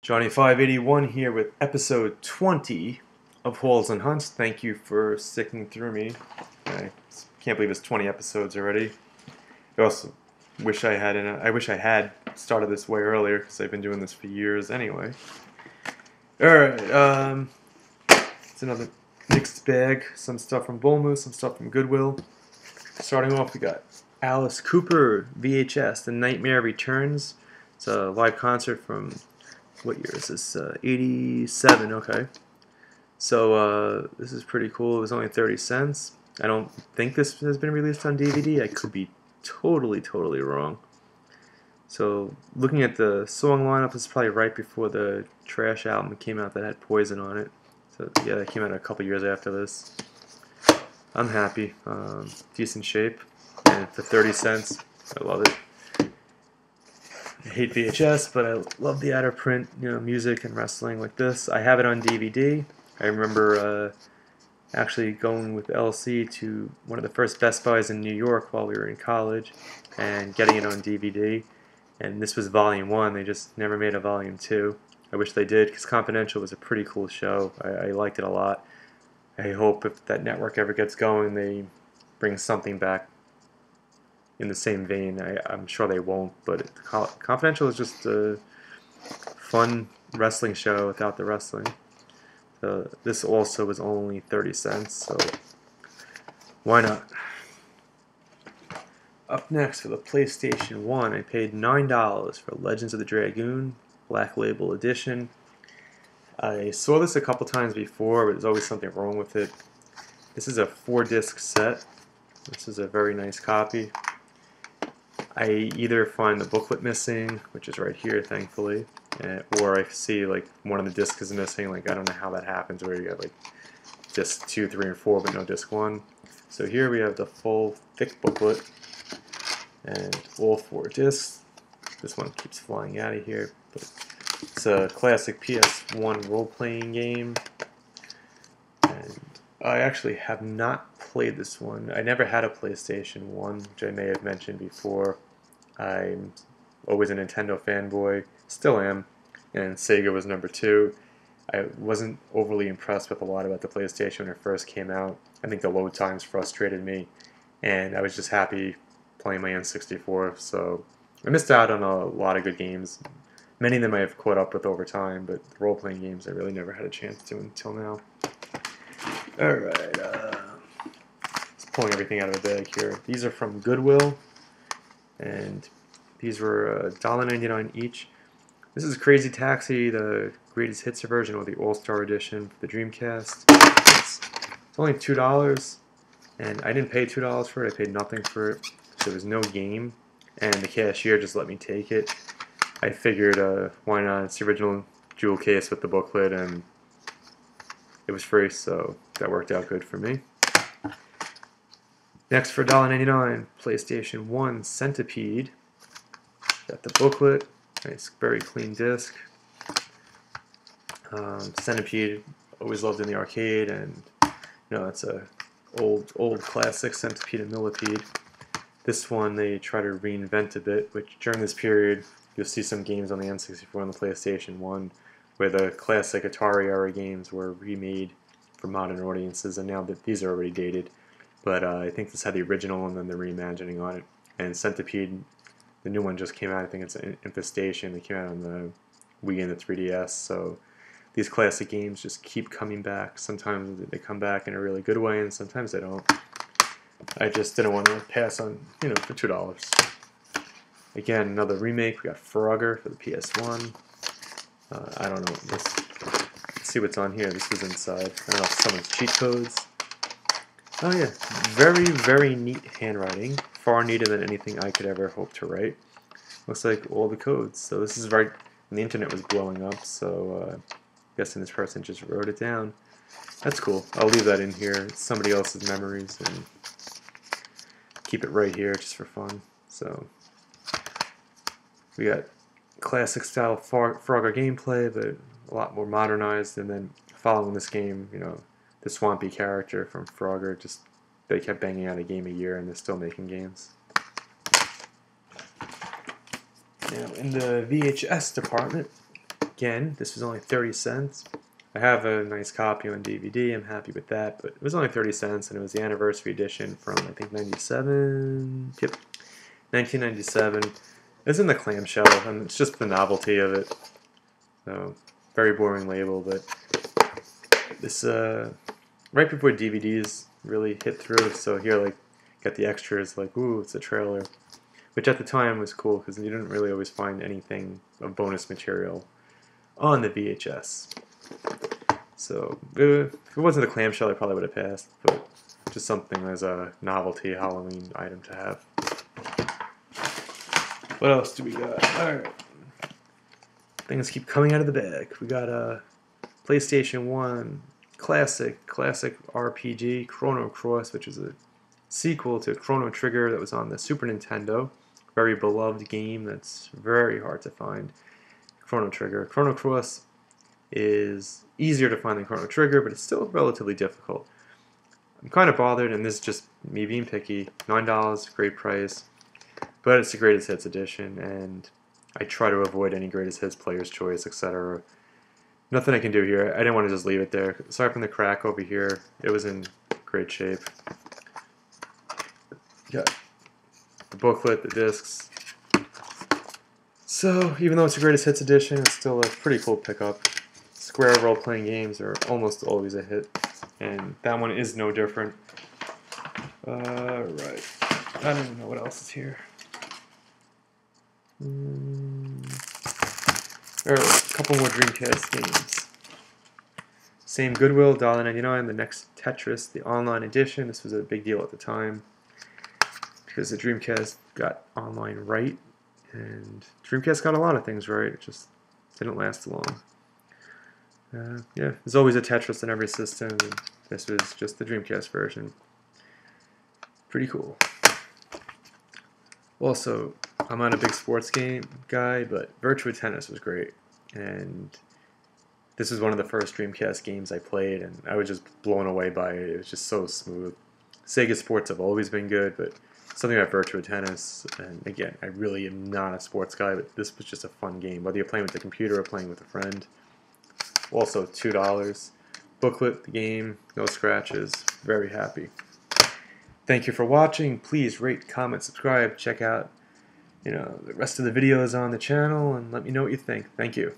Johnny581 here with episode 20 of Hauls and Hunts. Thank you for sticking through me. I can't believe it's 20 episodes already. I also wish I had started this way earlier because I've been doing this for years anyway. Alright, it's another mixed bag. Some stuff from Bullmoose, some stuff from Goodwill. Starting off, we got Alice Cooper VHS, The Nightmare Returns. It's a live concert from, what year is this? 87, okay. So this is pretty cool. It was only 30 cents. I don't think this has been released on DVD. I could be totally wrong. So looking at the song lineup, this is probably right before the Trash album came out that had Poison on it. So yeah, that came out a couple years after this. I'm happy. Decent shape. And for 30 cents, I love it. I hate VHS, but I love the out of print, music and wrestling like this. I have it on DVD. I remember actually going with LC to one of the first Best Buys in New York while we were in college and getting it on DVD. And this was Volume 1. They just never made a Volume 2. I wish they did, because Confidential was a pretty cool show. I liked it a lot. I hope if that network ever gets going, they bring something back in the same vein. I'm sure they won't, but Confidential is just a fun wrestling show without the wrestling. So this also was only 30 cents, so why not? Up next for the PlayStation 1, I paid $9 for Legends of the Dragoon Black Label Edition. I saw this a couple times before, but there's always something wrong with it. This is a 4-disc set. This is a very nice copy. I either find the booklet missing, which is right here, thankfully, or I see like one of the discs is missing. Like, I don't know how that happens, where you got like disc 2, 3, and 4, but no disc 1. So here we have the full thick booklet and all 4 discs. This one keeps flying out of here, but it's a classic PS1 role-playing game, and I actually have not played this one. I never had a PlayStation 1, which I may have mentioned before. I'm always a Nintendo fanboy, still am, and Sega was number 2. I wasn't overly impressed with a lot about the PlayStation when it first came out. I think the load times frustrated me, and I was just happy playing my N64, so I missed out on a lot of good games. Many of them I have caught up with over time, but the role-playing games I really never had a chance to until now. Alright, just pulling everything out of the bag here. These are from Goodwill, and these were $1.99 each. This is Crazy Taxi, the Greatest Hits version, or the All-Star Edition for the Dreamcast. It's only $2, and I didn't pay $2 for it. I paid nothing for it. So there was no game, and the cashier just let me take it. I figured, why not? It's the original jewel case with the booklet, and it was free, so that worked out good for me. Next, for $1.99, PlayStation 1 Centipede. Got the booklet, nice, very clean disc. Centipede, always loved in the arcade, and it's a old classic, Centipede and Millipede. This one they try to reinvent a bit, which during this period you'll see some games on the N64 and the PlayStation 1 where the classic Atari era games were remade for modern audiences, and now that these are already dated. But I think this had the original and then the reimagining on it. And Centipede, the new one just came out. I think it's Infestation. They came out on the Wii and the 3DS. So these classic games just keep coming back. Sometimes they come back in a really good way, and sometimes they don't. I just didn't want to pass on, for $2. Again, another remake. We got Frogger for the PS1. I don't know. Let's see what's on here. This was inside. I don't know if someone's cheat codes. Oh yeah, very neat handwriting. Far neater than anything I could ever hope to write. Looks like all the codes. So this is right when the internet was blowing up. So I'm guessing this person just wrote it down. That's cool. I'll leave that in here. It's somebody else's memories, and keep it right here just for fun. So we got classic style Frogger gameplay, but a lot more modernized. And then following this game, the swampy character from Frogger, they kept banging out a game a year, and they're still making games. Now, in the VHS department, Again, this was only 30 cents. I have a nice copy on DVD, I'm happy with that, but it was only 30 cents and it was the anniversary edition from, I think, 97, yep, 1997. It's in the clamshell, and it's just the novelty of it. So, very boring label, but this, right before DVDs really hit through, so here, like, got the extras, like, ooh, it's a trailer, which at the time was cool, because you didn't really always find anything of bonus material on the VHS. So if it wasn't a clamshell, I probably would have passed, but just something as a novelty Halloween item to have. What else do we got? Alright. Things keep coming out of the bag. We got a PlayStation 1 classic RPG, Chrono Cross, which is a sequel to Chrono Trigger that was on the Super Nintendo. Very beloved game that's very hard to find. Chrono Trigger. Chrono Cross is easier to find than Chrono Trigger, but it's still relatively difficult. I'm kind of bothered, and this is just me being picky. $9, great price, but it's the Greatest Hits edition, and I try to avoid any Greatest Hits, Player's Choice, etc. Nothing I can do here. I didn't want to just leave it there. Aside from the crack over here, it was in great shape. Got the booklet, the discs. So, even though it's the Greatest Hits edition, it's still a pretty cool pickup. Square role-playing games are almost always a hit, and that one is no different. Right. I don't even know what else is here. Alright, a couple more Dreamcast games. Same Goodwill, $1.99. The next Tetris, the online edition. This was a big deal at the time because the Dreamcast got online right, and Dreamcast got a lot of things right. It just didn't last long. Yeah, there's always a Tetris in every system, and this was just the Dreamcast version. Pretty cool. Also, I'm not a big sports game guy, but Virtua Tennis was great, and this was one of the first Dreamcast games I played, and I was just blown away by it. It was just so smooth. Sega sports have always been good, but something about Virtua Tennis, and again, I really am not a sports guy, but this was just a fun game, whether you're playing with the computer or playing with a friend. Also $2. Booklet, the game, no scratches, very happy. Thank you for watching. Please rate, comment, subscribe, check out the rest of the videos on the channel, and let me know what you think. Thank you.